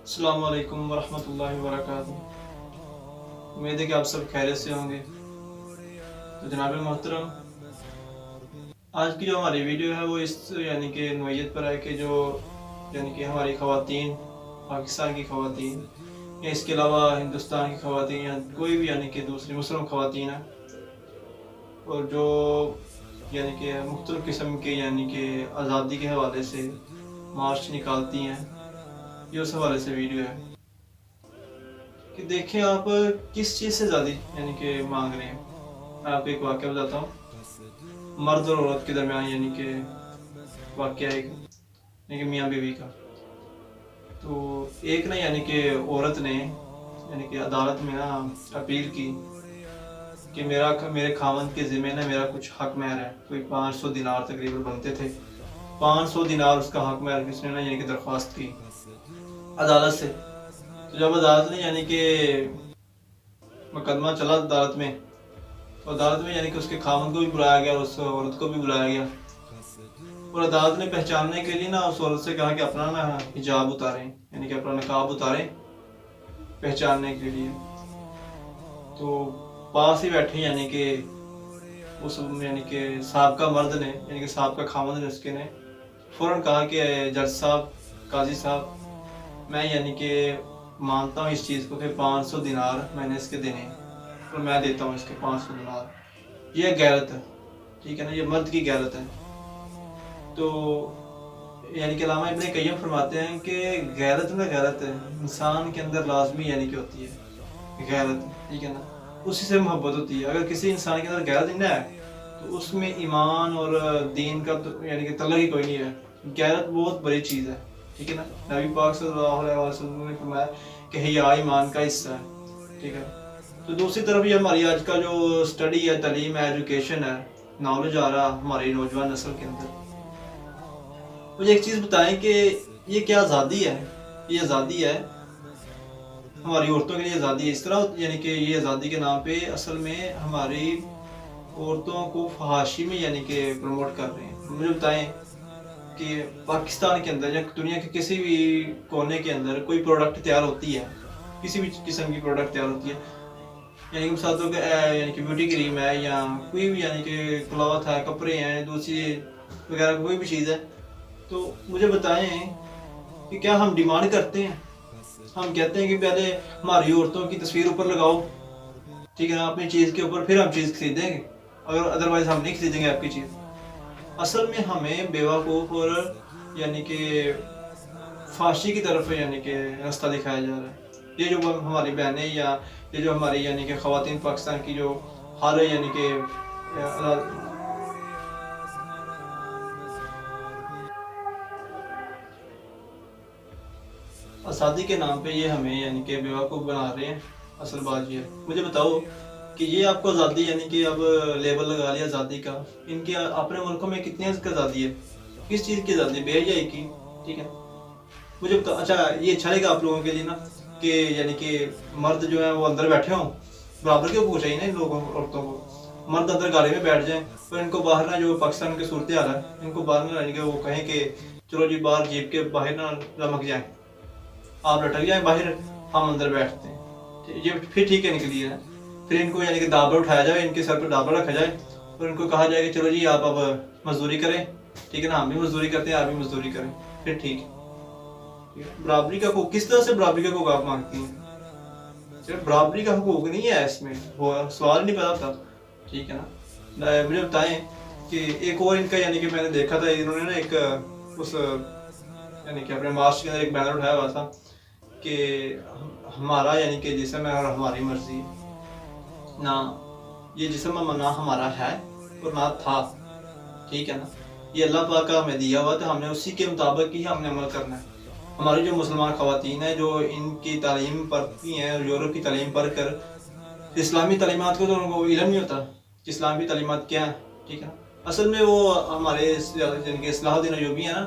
السلام علیکم ورحمۃ اللہ وبرکاتہ۔ امید ہے کہ آپ سب خیریت سے ہوں گے۔ تو جناب محترم، آج کی جو ہماری ویڈیو ہے وہ اس کہ نوعیت پر ہے کہ جو کہ ہماری خواتین، پاکستان کی خواتین یا اس کے علاوہ ہندوستان کی خواتین یا کوئی بھی کہ دوسری مسلم خواتین ہیں، اور جو کہ مختلف قسم کے کہ آزادی کے حوالے سے مارچ نکالتی ہیں، یہ اس حوالے سے ویڈیو ہے کہ دیکھیں آپ کس چیز سے زیادہ کہ مانگ رہے ہیں۔ میں آپ کو ایک واقعہ بتاتا ہوں، مرد اور عورت کے درمیان کہ واقعہ ہے کہ میاں بیوی کا۔ تو ایک نا کہ عورت نے کہ عدالت میں نا اپیل کی کہ میرے خاوند کے ذمہ نا میرا کچھ حق مہر ہے، کوئی 500 دینار تقریباً بنتے تھے۔ 500 دینار اس کا حق مہر اس نے کہ درخواست کی عدالت سے۔ تو جب عدالت نے کہ مقدمہ چلا عدالت میں، تو عدالت میں کہ اس کے خاوند کو بھی بلایا گیا اور اس عورت کو بھی بلایا گیا، اور عدالت نے پہچاننے کے لیے نا اس عورت سے کہا کہ اپنا نا حجاب اتاریں، کہ اپنا نقاب اتاریں پہچاننے کے لیے۔ تو پاس ہی بیٹھے کہ اس کہ سابقہ مرد نے کہ سابقہ خاوند نے اس کے نے فوراً کہا کہ جج صاحب، قاضی صاحب، میں کہ مانتا ہوں اس چیز کو کہ 500 دینار میں نے اس کے دینے ہیں، اور میں دیتا ہوں اس کے 500 دینار۔ یہ غیرت ہے، ٹھیک ہے نا، یہ مرد کی غیرت ہے۔ تو کہ علامہ ابن قیم فرماتے ہیں کہ غیرت ہے انسان کے اندر لازمی کہ ہوتی ہے غیرت، ٹھیک ہے نا، اسی سے محبت ہوتی ہے۔ اگر کسی انسان کے اندر غیرت نہیں ہے تو اس میں ایمان اور دین کا کہ تعلق ہی کوئی نہیں ہے۔ غیرت بہت بڑی چیز ہے، ٹھیک ہے نا۔ نبی پاک صلی اللہ علیہ وسلم نے فرمایا کہ حیا ایمان کا حصہ ہے، ٹھیک ہے۔ تو دوسری طرف یہ ہماری آج کا جو سٹڈی ہے، تعلیم ہے، ایجوکیشن ہے، نالج آ رہا ہماری نوجوان نسل کے اندر۔ مجھے ایک چیز بتائیں کہ یہ کیا آزادی ہے؟ یہ آزادی ہے ہماری عورتوں کے لیے، آزادی ہے اس طرح کہ یہ آزادی کے نام پہ اصل میں ہماری عورتوں کو فحاشی میں کہ پروموٹ کر رہے ہیں۔ مجھے بتائیں کہ پاکستان کے اندر یا دنیا کے کسی بھی کونے کے اندر کوئی پروڈکٹ تیار ہوتی ہے، کسی بھی قسم کی پروڈکٹ تیار ہوتی ہے، کہ مثال کہ بیوٹی کریم ہے یا کوئی بھی کہ کلوتھ ہے، کپڑے ہیں، دوسری وغیرہ کوئی بھی چیز ہے، تو مجھے بتائیں کہ کیا ہم ڈیمانڈ کرتے ہیں؟ ہم کہتے ہیں کہ پہلے ہماری عورتوں کی تصویر اوپر لگاؤ، ٹھیک ہے نا، اپنی چیز کے اوپر، پھر ہم چیز خریدیں گے، اگر ادروائز ہم نہیں خریدیں گے آپ کی چیز۔ اصل میں ہمیں بیوقوف اور کہ فحاشی کی طرف کہ راستہ دکھایا جا رہا ہے۔ یہ جو ہماری بہنیں یا یہ جو ہماری کہ خواتین پاکستان کی جو حال ہے کہ آزادی کے نام پہ یہ ہمیں کہ بیوقوف بنا رہے ہیں۔ اصل بات یہ ہے، مجھے بتاؤ کہ یہ آپ کو آزادی کہ اب لیبل لگا لیا آزادی کا، ان کے اپنے ملکوں میں کتنی آزادی ہے؟ کس چیز کی آزادی؟ بے حیائی کی، ٹھیک ہے۔ مجھے بتاؤ، اچھا یہ اچھا لگے گا آپ لوگوں کے لیے نا کہ کہ مرد جو ہیں وہ اندر بیٹھے ہوں، برابر کے حقوق چاہیے نا ان لوگوں عورتوں کو۔ مرد اندر گاڑی میں بیٹھ جائیں اور ان کو باہر نہ، جو پاکستان کی صورتحال ہے، ان کو باہر نہ کہ وہ کہیں کہ چلو جی باہر جیپ کے باہر نہ لمک جائیں، آپ لٹک جائیں باہر، ہم اندر بیٹھتے ہیں، یہ پھر ٹھیک ہے نکلی ہے۔ پھر ان کو کہ دابر اٹھایا جائے، ان کے سر پہ دابر رکھا جائے اور ان کو کہا جائے کہ چلو جی آپ اب مزدوری کریں، ٹھیک ہے نا، ہم بھی مزدوری کرتے ہیں، آپ بھی مزدوری کریں، پھر ٹھیک ہے۔ برابری کا حقوق، کس طرح سے برابری کا حقوق آپ مانگتی ہیں؟ صرف برابری کا حقوق نہیں ہے اس میں، وہ سوال نہیں پیدا تھا، ٹھیک ہے نا۔ مجھے بتائیں کہ ایک اور ان کا کہ میں نے دیکھا تھا، انہوں نے نا ایک اس کہ اپنے مارچ کے اندر ایک بینر اٹھایا ہوا تھا کہ ہمارا کہ جسم ہے اور ہماری مرضی نہ، یہ جسم نہ ہمارا ہے اور نہ تھا، ٹھیک ہے نا، یہ اللہ پاک کا ہمیں دیا ہوا تھا، ہم نے اسی کے مطابق ہی ہم نے عمل کرنا ہے۔ ہماری جو مسلمان خواتین ہیں جو ان کی تعلیم پڑھتی ہیں، یورپ کی تعلیم پڑھ کر اسلامی تعلیمات کو تو ان کو علم نہیں ہوتا کہ اسلامی تعلیمات کیا ہے، ٹھیک ہے نا۔ اصل میں وہ ہمارے کہ اصلاح الدین ایوبی ہیں نا،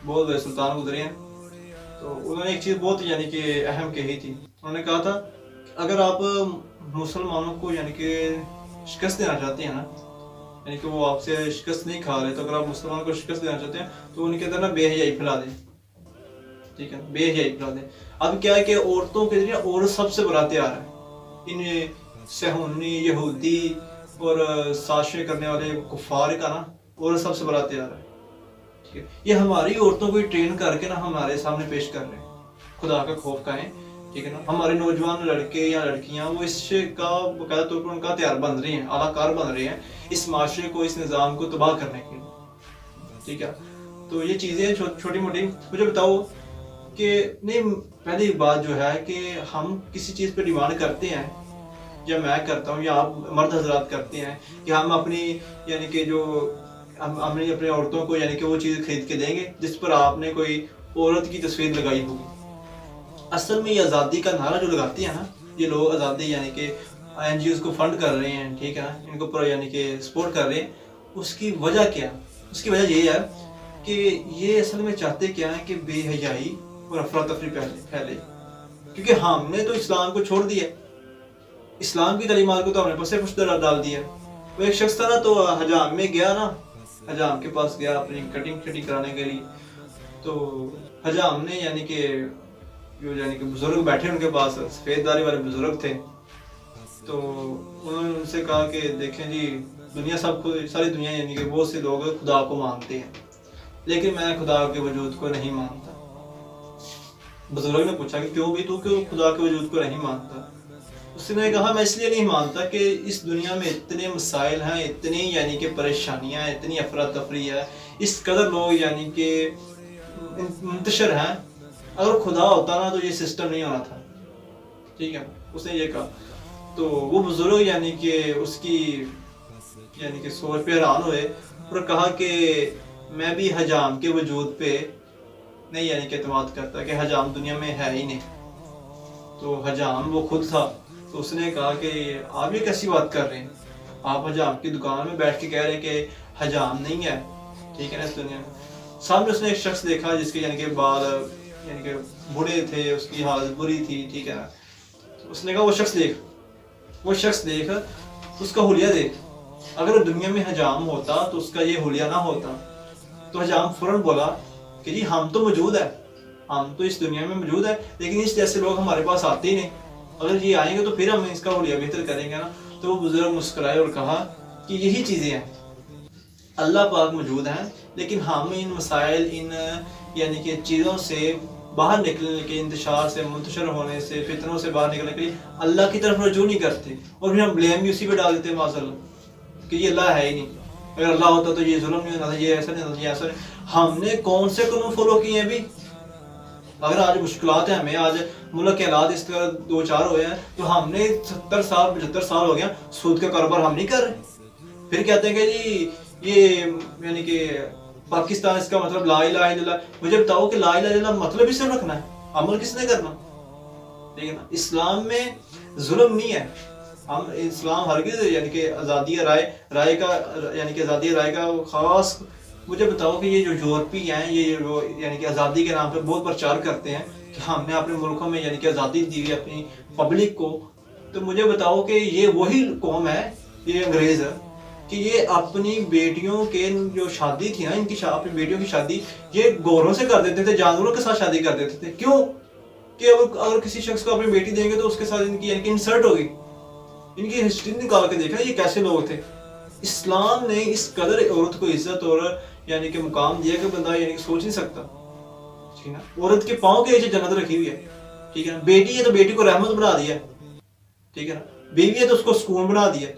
بہت بڑے سلطان گزرے ہیں، تو انہوں نے ایک چیز بہت کہ اہم کہی تھی۔ انہوں نے کہا تھا اگر آپ مسلمانوں کو کہ شکست دینا چاہتے ہیں نا، کہ وہ آپ سے شکست نہیں کھا رہے، تو اگر آپ مسلمانوں کو شکست دینا چاہتے ہیں تو ان کے اندر نا بے حیائی پھیلا دیں، ٹھیک ہے، بے حیائی پھیلا دیں. اب کیا ہے کہ عورتوں کے ذریعے عورت سب سے بڑا تیار ہے. ان صہیونی یہودی اور سازشیں کرنے والے کفار کا نا عورت سب سے بڑا تیار ہے. ٹھیک ہے، یہ ہماری عورتوں کو ٹرین کر کے نا ہمارے سامنے پیش کر رہے ہیں. خدا کا خوف کہیں، ٹھیک ہے نا. ہمارے نوجوان لڑکے یا لڑکیاں وہ اس کا باقاعدہ طور پر ان کا تیار بن رہے ہیں، اعلیٰ کار بن رہے ہیں اس معاشرے کو، اس نظام کو تباہ کرنے کے لیے. ٹھیک ہے، تو یہ چیزیں چھوٹی موٹی. مجھے بتاؤ کہ نہیں، پہلی بات جو ہے کہ ہم کسی چیز پہ ڈیمانڈ کرتے ہیں، یا میں کرتا ہوں یا آپ مرد حضرات کرتے ہیں کہ ہم اپنی یعنی کہ جو ہم نے اپنے عورتوں کو یعنی کہ وہ چیز خرید کے دیں گے جس پر آپ نے کوئی عورت کی تصویر لگائی ہوگی. اصل میں یہ آزادی کا نعرہ جو لگاتے ہیں نا یہ لوگ، آزادی یعنی کہ این جی اوز کو فنڈ کر رہے ہیں، ٹھیک ہے نا، ان کو پورا یعنی کہ سپورٹ کر رہے ہیں. اس کی وجہ کیا؟ اس کی وجہ یہ ہے کہ یہ اصل میں چاہتے کیا ہے کہ بے حیائی اور افراتفری پھیلے. کیونکہ ہم نے تو اسلام کو چھوڑ دیا، اسلام کی تعلیمات کو تو ہم نے پسے پش ڈال دیا. وہ ایک شخص تھا نا، تو حجام میں گیا نا، حجام کے پاس گیا اپنی کٹنگ کرانے کے لیے. تو حجام نے یعنی کہ جو یعنی کہ بزرگ بیٹھے ان کے پاس، سفید داڑھی والے بزرگ تھے، تو انہوں نے ان سے کہا کہ دیکھیں جی، دنیا ساری دنیا یعنی کہ بہت سے لوگ خدا کو مانتے ہیں لیکن میں خدا کے وجود کو نہیں مانتا. بزرگ نے پوچھا کہ کیوں بھی، تو کیوں خدا کے وجود کو نہیں مانتا؟ اس نے کہا میں اس لیے نہیں مانتا کہ اس دنیا میں اتنے مسائل ہیں، اتنی یعنی کہ پریشانیاں ہیں، اتنی افراتفری ہے، اس قدر لوگ یعنی کہ منتشر ہیں. اگر خدا ہوتا نا تو یہ سسٹم نہیں ہونا تھا. ٹھیک ہے، اس نے یہ کہا. تو وہ بزرگ یعنی کہ اس کی یعنی کہ سوچ پہ حیران ہوئے اور کہا کہ میں بھی حجام کے وجود پہ نہیں یعنی کہ اعتماد کرتا کہ حجام دنیا میں ہے ہی نہیں. تو حجام وہ خود تھا. تو اس نے کہا کہ آپ یہ کیسی بات کر رہے ہیں؟ آپ حجام کی دکان میں بیٹھ کے کہہ رہے ہیں کہ حجام نہیں ہے، ٹھیک ہے نا، اس دنیا میں. سامنے اس نے ایک شخص دیکھا جس کے یعنی کہ بال یعنی کہ بوڑھے تھے، اس کی حالت بری تھی، ٹھیک ہے نا. اس نے کہا وہ شخص دیکھ، اس کا حلیہ دیکھ. اگر دنیا میں حجام ہوتا تو اس کا یہ حلیہ نہ ہوتا. تو حجام فوراً بولا کہ جی ہم تو موجود ہے، ہم تو اس دنیا میں موجود ہے، لیکن اس جیسے لوگ ہمارے پاس آتے ہی نہیں. اگر یہ آئیں گے تو پھر ہم اس کا حلیہ بہتر کریں گے نا. تو وہ بزرگ مسکرائے اور کہا کہ یہی چیزیں ہیں، اللہ پاک موجود ہیں لیکن ہم ان مسائل، ان یعنی کہ چیزوں سے باہر نکلنے کے، انتشار سے، منتشر ہونے سے، فتنوں سے باہر نکلنے کے لیے اللہ کی طرف رجوع نہیں کرتے، اور پھر ہم بلیم بھی اسی پہ ڈال دیتے ہیں معاذ اللہ کہ یہ اللہ ہے ہی نہیں. اگر اللہ ہوتا تو یہ ظلم نہیں ہوتا تھا، یہ ایسا نہیں ہوتا، یہ ایسا نہیں. ہم نے کون سے قانون فالو کیے ہیں ابھی؟ اگر آج مشکلات ہیں، ہمیں آج ملک کے حالات اس طرح دو چار ہوئے ہیں، تو ہم نے 70 سال 75 سال ہو گیا سود کا کاروبار ہم نہیں کر رہے. پھر کہتے ہیں کہ جی یہ یعنی کہ پاکستان اس کا مطلب لا الہ الا اللہ. مجھے بتاؤ کہ لا الہ الا اللہ مطلب ہی صرف رکھنا ہے، عمل کس نے کرنا؟ ٹھیک ہے نا. اسلام میں ظلم نہیں ہے. ہم اسلام ہرگز یعنی کہ آزادی رائے کا یعنی کہ آزادی رائے کا خاص. مجھے بتاؤ کہ یہ جو یورپی ہیں، یہ جو یعنی کہ آزادی کے نام پہ بہت پرچار کرتے ہیں کہ ہم نے اپنے ملکوں میں یعنی کہ آزادی دی ہوئی اپنی پبلک کو. تو مجھے بتاؤ کہ یہ وہی قوم ہے، یہ انگریز ہے، کہ یہ اپنی بیٹیوں کے جو شادی تھی نا، ان کی اپنی بیٹیوں کی شادی یہ گوروں سے کر دیتے تھے، جانوروں کے ساتھ شادی کر دیتے تھے. کیوں؟ کہ اگر کسی شخص کو اپنی بیٹی دیں گے تو اس کے ساتھ ان کی یعنی کہ انسلٹ ہوگی. ان کی ہسٹری نکال کے دیکھنا یہ کیسے لوگ تھے. اسلام نے اس قدر عورت کو عزت اور یعنی کہ مقام دیا کہ بندہ یعنی کہ سوچ نہیں سکتا. ٹھیک ہے نا. عورت کے پاؤں کے نیچے جنت رکھی ہوئی ہے. ٹھیک ہے نا. بیٹی ہے تو بیٹی کو رحمت بنا دیا. ٹھیک ہے نا. بیوی ہے تو اس کو سکون بنا دیا.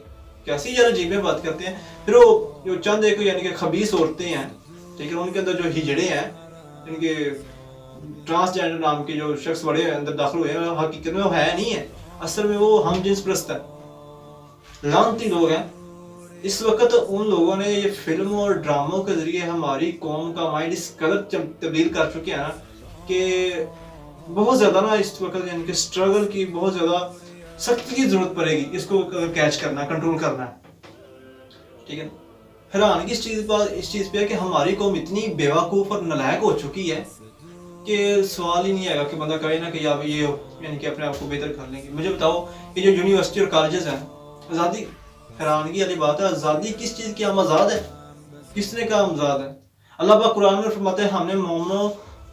کیسی یار عجیب بات کرتے ہیں. پھر وہ جو چند ایک یعنی کہ خبیث عورتیں ہیں، ٹھیک ہے، ان کے اندر جو ہجڑے ہیں، ان کے ٹرانسجینڈر نام کے جو شخص بڑے اندر داخل ہوئے ہیں، حقیقت میں وہ ہے نہیں ہے، اصل میں وہ ہم جنس پرست ہے، لعنتی لوگ ہیں. اس وقت ان لوگوں نے یہ فلموں اور ڈراموں کے ذریعے ہماری قوم کا مائنڈ اس قدر تبدیل کر چکے ہیں نا کہ بہت زیادہ نا اس وقت یعنی کہ اسٹرگل کی بہت زیادہ سختی کی ضرورت پڑے گی اس کو کیچ کرنا، کنٹرول کرنا ہے. ٹھیک ہے. حیرانگی اس چیز پہ ہے کہ ہماری قوم اتنی بیوقوف اور نالائق ہو چکی ہے کہ سوال ہی نہیں آئے گا کہ بندہ کہے نا کہ یہ یعنی کہ اپنے آپ کو بہتر کر لیں گے. مجھے بتاؤ کہ جو یونیورسٹی اور کالجز ہیں، آزادی، حیرانگی والی بات ہے، آزادی کس چیز کی؟ ہم آزاد ہے. کس نے کہا ہم آزاد ہے؟ اللہ پاک قرآن میں فرماتے ہیں ہم نے مومنوں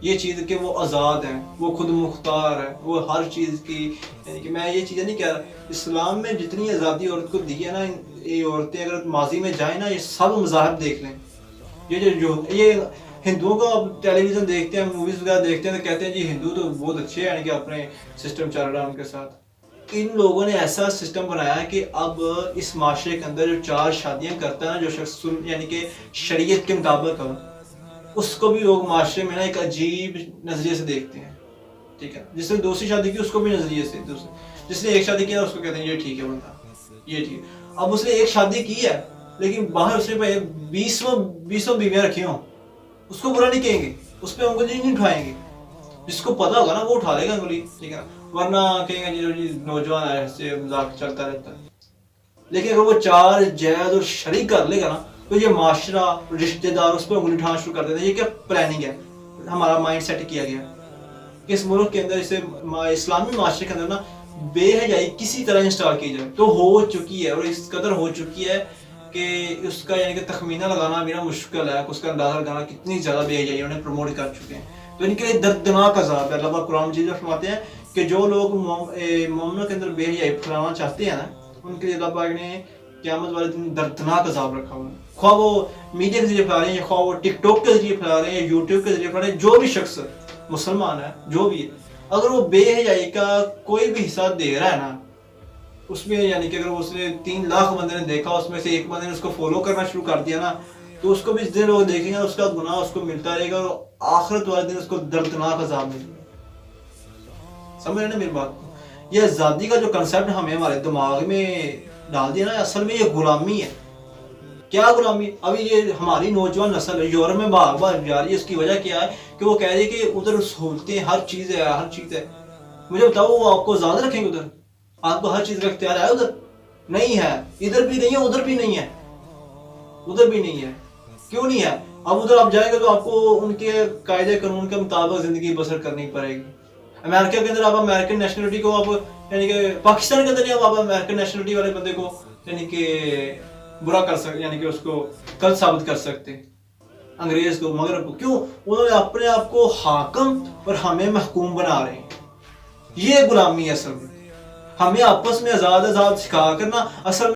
یہ چیز کہ وہ آزاد ہیں، وہ خود مختار ہے، وہ ہر چیز کی، یعنی کہ میں یہ چیزیں نہیں کہہ رہا، اسلام میں جتنی آزادی عورت کو دی ہے نا، یہ عورتیں اگر ماضی میں جائیں نا، یہ سب مذاہب دیکھ لیں، یہ ہندوؤں کو اب ٹیلی ویژن دیکھتے ہیں، موویز وغیرہ دیکھتے ہیں تو کہتے ہیں جی ہندو تو بہت اچھے ہیں، یعنی کہ اپنے سسٹم چل رہا ہے ان کے ساتھ۔ ان لوگوں نے ایسا سسٹم بنایا ہے کہ اب اس معاشرے کے اندر جو 4 شادیاں کرتا ہے نا جو شخص، یعنی کہ شریعت کے مطابق اس کو بھی لوگ معاشرے میں نا ایک عجیب نظریے سے دیکھتے ہیں، ٹھیک ہے؟ جس نے دوسری شادی کی اس کو بھی نظریے سے، جس نے ایک شادی کیا اس کو کہتے ہیں یہ ٹھیک ہے بندہ، یہ ٹھیک ہے۔ اب اس نے ایک شادی کی ہے لیکن باہر اس نے 20 بیویاں رکھی ہوں، اس کو برا نہیں کہیں گے، اس پہ انگلی نہیں اٹھائیں گے، جس کو پتا ہوگا نا وہ اٹھا لے گا انگلی، ٹھیک ہے نا؟ ورنہ کہیں گے جی نوجوان ہے، اس سے مذاق چلتا رہتا ہے۔ لیکن اگر وہ 4 جائز اور شریک کر لے گا نا تو یہ معاشرہ، رشتہ دار اس پہ انگلی اٹھانا شروع کر دیتے ہیں۔ یہ کیا پلاننگ ہے، ہمارا مائنڈ سیٹ کیا گیا کہ اس ملک کے اندر، اسے اسلامی معاشرے کے اندر نا بے حیائی کسی طرح انسٹال کی جائے تو ہو چکی ہے، اور اس قدر ہو چکی ہے کہ اس کا یعنی کہ تخمینہ لگانا بھی نا مشکل ہے، اس کا اندازہ لگانا کتنی زیادہ بے حیائی انہیں پروموٹ کر چکے ہیں۔ تو ان کے لیے دردناک عذاب ہے۔ اللہ پاک قرآن مجید میں فرماتے ہیں کہ جو لوگ مومنوں کے اندر بے حیائی پھیلانا چاہتے ہیں نا، ان کے لیے اللہ پاک نے قیامت والے دن دردناک عذاب رکھا ہوا ہے۔ خواہ وہ میڈیا کے ذریعے پھیلا رہے ہیں، خواہ وہ ٹک ٹاک کے ذریعے پھیلا رہے ہیں، یوٹیوب کے ذریعے پھیلا رہے ہیں، جو بھی شخص مسلمان ہے، جو بھی ہے، اگر وہ بے حیائی کا کوئی بھی حصہ دے رہا ہے نا اس میں، یعنی کہ اگر اس نے 3 لاکھ بندے نے دیکھا، اس میں سے ایک بندے نے اس کو فالو کرنا شروع کر دیا نا، تو اس کو بھی اس دن لوگ دیکھیں گے، اس کا گناہ اس کو ملتا رہے گا، اور آخرت والے دن اس کو دردناک عذاب ملے گا۔ سمجھ رہے نا میری بات کو؟ یہ آزادی کا جو کنسیپٹ ہمیں ہمارے دماغ میں ڈال دیا نا، اصل میں یہ غلامی ہے۔ کیا غلامی؟ ابھی یہ ہماری نوجوان نسل ہے، یورپ میں بھاگ بھاگ جا رہی ہے۔ اس کی وجہ کیا ہے کہ وہ کہہ رہی ہے کہ ادھر سہولتیں، ہر چیز ہے، ہر چیز ہے۔ مجھے بتاؤ وہ آپ کو آزاد رکھیں گے ادھر؟ آپ کو ہر چیز کا اختیار ہے ادھر؟ نہیں ہے، ادھر بھی نہیں ہے، ادھر بھی نہیں ہے، ادھر بھی نہیں ہے۔ کیوں نہیں ہے؟ اب ادھر آپ جائیں گے تو آپ کو ان کے قاعدے قانون کے مطابق زندگی بسر کرنی پڑے گی۔ امریکہ کے اندر آپ امریکن نیشنلٹی کو، آپ یعنی کہ پاکستان کے اندر نہیں آپ امریکن نیشنلٹی والے بندے کو یعنی کہ برا کر سکتے، یعنی کہ اس کو غلط ثابت کر سکتے، انگریز کو، مغرب کو۔ کیوں؟ انہوں نے اپنے آپ کو حاکم اور ہمیں محکوم بنا رہے ہیں۔ یہ غلامی ہے اصل میں۔ ہمیں آپس میں آزاد سکھا کرنا اصل